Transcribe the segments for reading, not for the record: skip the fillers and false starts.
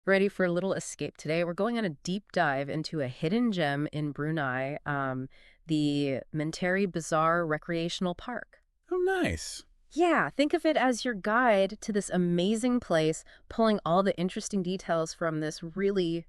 Ready for a little escape today? We're going on a deep dive into a hidden gem in Brunei, the Menteri Besar Recreational Park. Oh, nice. Yeah, think of it as your guide to this amazing place, pulling all the interesting details from this really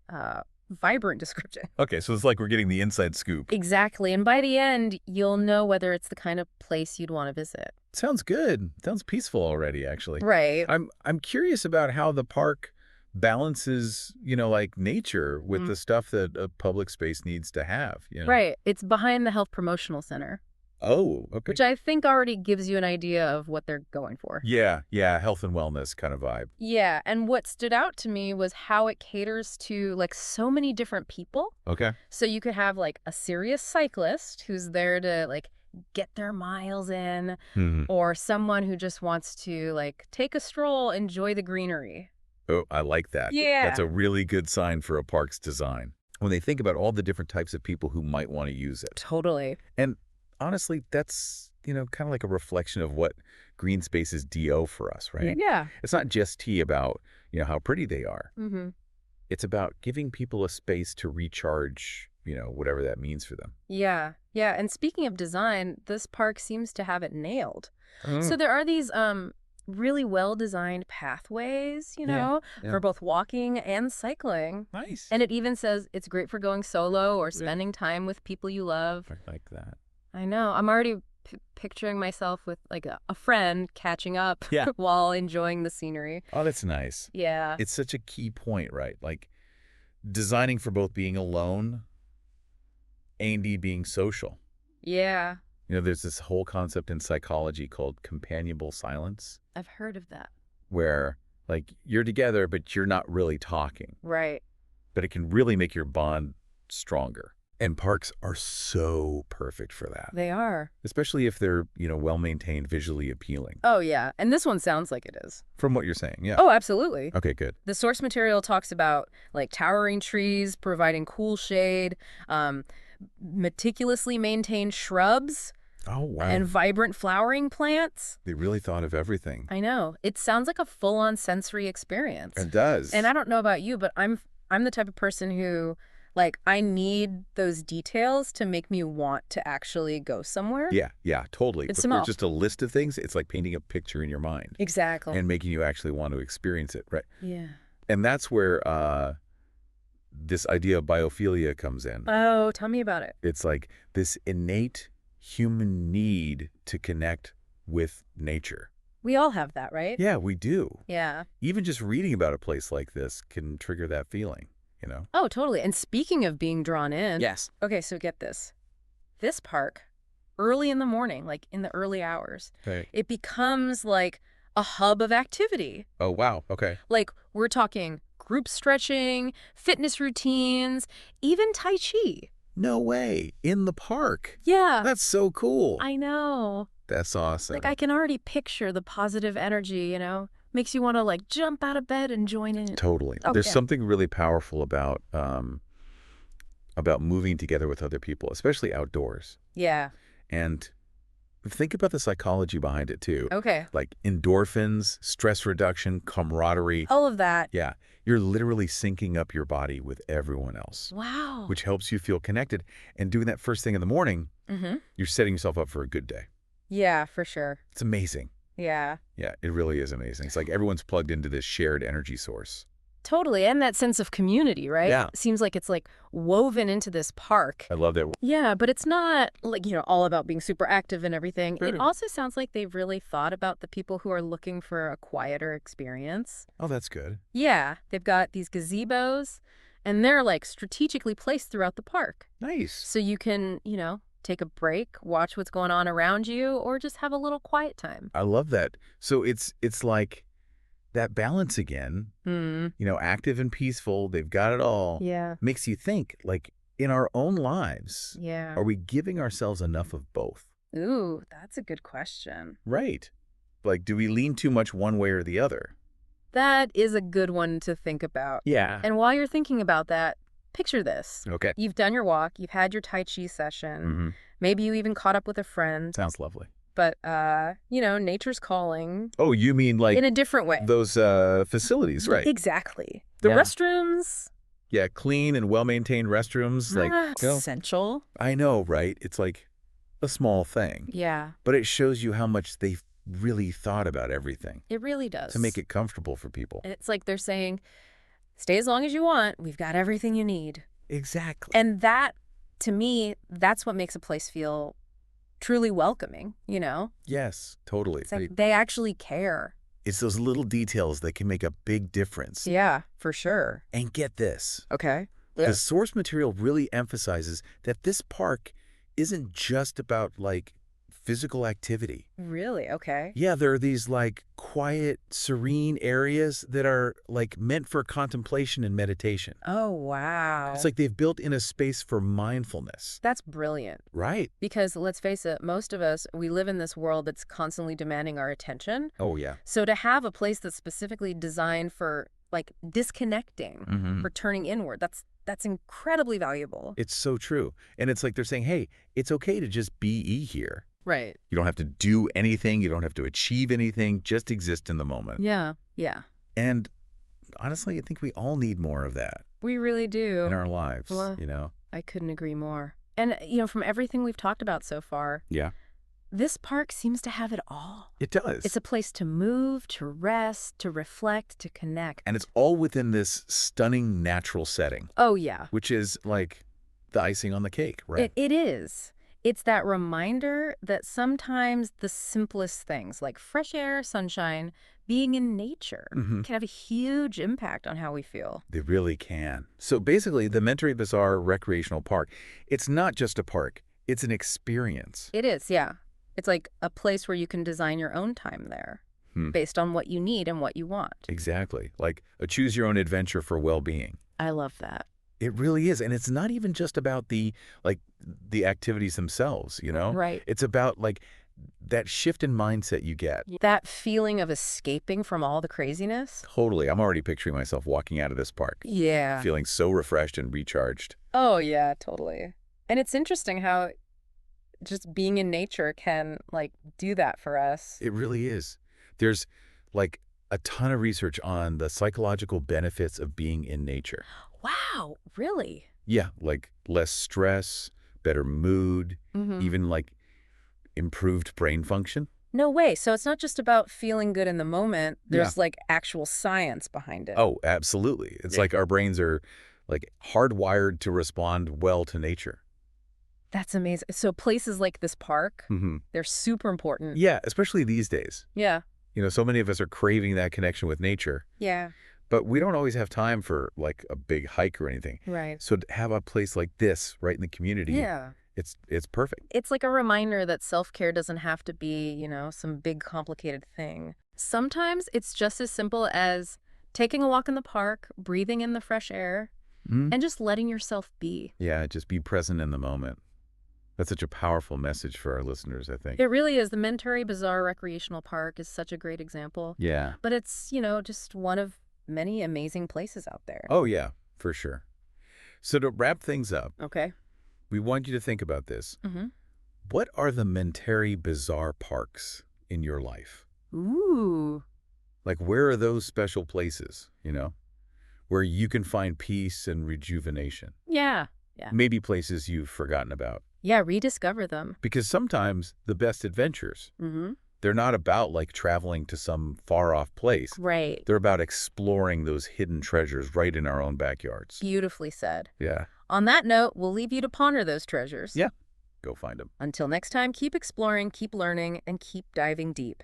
vibrant description. Okay, so it's like we're getting the inside scoop. Exactly, and by the end, you'll know whether it's the kind of place you'd want to visit. Sounds good. Sounds peaceful already, actually. Right. I'm curious about how the park balances, like nature with the stuff that a public space needs to have. Right. It's behind the Health Promotional Center, Oh, okay. which I think already gives you an idea of what they're going for. Yeah, health and wellness kind of vibe. Yeah, and what stood out to me was how it caters to like so many different people. Okay. So you could have like a serious cyclist who's there to like get their miles in, Hmm. or someone who just wants to like take a stroll, enjoy the greenery. Oh, I like that. Yeah. That's a really good sign for a park's design. When they think about all the different types of people who might want to use it. Totally. And honestly, that's, kind of like a reflection of what green spaces do for us, right? Yeah. It's not just about, how pretty they are. Mm-hmm. It's about giving people a space to recharge, whatever that means for them. Yeah. Yeah. And speaking of design, this park seems to have it nailed. Oh, So there are these really well-designed pathways, yeah. for both walking and cycling. Nice. And it even says it's great for going solo or spending time with people you love. I like that. I know. I'm already picturing myself with like a friend catching up Yeah. while enjoying the scenery. Oh, that's nice. Yeah. It's such a key point, right? Like designing for both being alone and being social. Yeah. There's this whole concept in psychology called companionable silence, I've heard of that. where like you're together, but you're not really talking, Right. but it can really make your bond stronger. And parks are so perfect for that, They are. especially if they're, well-maintained, visually appealing. Oh, yeah. And this one sounds like it is. From what you're saying, yeah. Oh, absolutely. Okay, good. The source material talks about like towering trees providing cool shade, meticulously maintained shrubs, Oh, wow. and vibrant flowering plants. They really thought of everything. I know. It sounds like a full-on sensory experience. It does. And I don't know about you, but I'm the type of person who like I need those details to make me want to actually go somewhere. Yeah, totally. It's Before small. just a list of things, it's like painting a picture in your mind Exactly. and making you actually want to experience it, right? Yeah. And that's where this idea of biophilia comes in. Oh, tell me about it. It's like this innate human need to connect with nature. We all have that, right? Yeah, we do. Yeah. Even just reading about a place like this can trigger that feeling. Oh, totally. And speaking of being drawn in. Yes. Okay, so get this. This park, early in the morning, like in the early hours, Okay. it becomes like a hub of activity. Oh, wow. Okay. Like we're talking group stretching, fitness routines, even Tai Chi. No way. In the park. Yeah. That's so cool. I know. That's awesome. Like I can already picture the positive energy, makes you want to like jump out of bed and join in. Totally. Oh, There's yeah. something really powerful about moving together with other people, especially outdoors. Yeah. And think about the psychology behind it too. Okay. Like endorphins, stress reduction, camaraderie. All of that. Yeah. You're literally syncing up your body with everyone else, Wow. which helps you feel connected. And doing that first thing in the morning, Mm-hmm. you're setting yourself up for a good day. Yeah, for sure. It's amazing. Yeah. Yeah, it really is amazing. It's like everyone's plugged into this shared energy source. Totally. And that sense of community, right? Yeah. Seems like it's like woven into this park. I love that. Yeah, but it's not like, all about being super active and everything. It Sure. also sounds like they've really thought about the people who are looking for a quieter experience. Oh, that's good. Yeah, they've got these gazebos and they're like strategically placed throughout the park. Nice. So you can, take a break, watch what's going on around you, or just have a little quiet time. I love that. So it's like that balance again, Hmm. active and peaceful. They've got it all. Yeah. Makes you think, like, in our own lives, Yeah. are we giving ourselves enough of both? Ooh, that's a good question. Right. Like, do we lean too much one way or the other? That is a good one to think about. Yeah. And while you're thinking about that, picture this. Okay. You've done your walk, you've had your Tai Chi session, Mm-hmm. maybe you even caught up with a friend. Sounds lovely. but, nature's calling Oh, you mean like in a different way. those facilities, right? Exactly. The Yeah. restrooms, Yeah, clean and well-maintained restrooms, like, essential. I know, right? It's like a small thing, Yeah, but it shows you how much they've really thought about everything it really to make does. it comfortable for people. It's like they're saying, stay as long as you want. We've got everything you need. Exactly. And that, to me, that's what makes a place feel truly welcoming. Yes, totally. It's like they actually care. It's those little details that can make a big difference. Yeah, for sure. And get this, Okay. the source material really emphasizes that this park isn't just about, like, physical activity. Really? Okay. Yeah, there are these, like, quiet, serene areas that are, like, meant for contemplation and meditation. Oh, wow. It's like they've built in a space for mindfulness. That's brilliant. Right. Because let's face it, most of us, we live in this world that's constantly demanding our attention. Oh, yeah. So to have a place that's specifically designed for like disconnecting, Mm-hmm. for turning inward, that's incredibly valuable. It's so true. And it's like they're saying, hey, it's okay to just be here. Right. You don't have to do anything. You don't have to achieve anything. Just exist in the moment. Yeah. Yeah. And honestly, I think we all need more of that We really do. in our lives, Well, you know? I couldn't agree more. And, from everything we've talked about so far, Yeah. this park seems to have it all. It does. It's a place to move, to rest, to reflect, to connect. And it's all within this stunning natural setting, Oh, yeah. which is like the icing on the cake, right? It is. It's that reminder that sometimes the simplest things like fresh air, sunshine, being in nature Mhm. can have a huge impact on how we feel. They really can. So basically, the Menteri Besar Recreational Park, it's not just a park, it's an experience. It is, yeah. It's like a place where you can design your own time there based on what you need and what you want. Exactly. Like a choose your own adventure for well-being. I love that. It really is. And it's not even just about the activities themselves, you know? Right. It's about like that shift in mindset you get. That feeling of escaping from all the craziness. Totally. I'm already picturing myself walking out of this park, Yeah. feeling so refreshed and recharged. Oh, yeah, totally. And it's interesting how just being in nature can, like, do that for us. It really is. There's like a ton of research on the psychological benefits of being in nature. Wow, really? Yeah, like less stress, better mood, even like improved brain function. No way. So it's not just about feeling good in the moment. There's like actual science behind it. Oh, absolutely. It's like our brains are like hardwired to respond well to nature. That's amazing. So places like this park, they're super important. Yeah, especially these days. Yeah. You know, so many of us are craving that connection with nature, Yeah. but we don't always have time for like a big hike or anything. Right. So to have a place like this right in the community, Yeah. it's perfect. It's like a reminder that self-care doesn't have to be, some big complicated thing. Sometimes it's just as simple as taking a walk in the park, breathing in the fresh air, and just letting yourself be. Yeah, just be present in the moment. That's such a powerful message for our listeners, I think. It really is. The Menteri Besar Recreational Park is such a great example. Yeah. But it's, just one of many amazing places out there. Oh, yeah, for sure. So to wrap things up, Okay. we want you to think about this. Mm-hmm. What are the Menteri Besar parks in your life? Ooh. Like, where are those special places, where you can find peace and rejuvenation? Yeah. Yeah. Maybe places you've forgotten about. Yeah, rediscover them. Because sometimes the best adventures, they're not about like traveling to some far-off place. Right. They're about exploring those hidden treasures right in our own backyards. Beautifully said. Yeah. On that note, we'll leave you to ponder those treasures. Yeah. Go find them. Until next time, keep exploring, keep learning, and keep diving deep.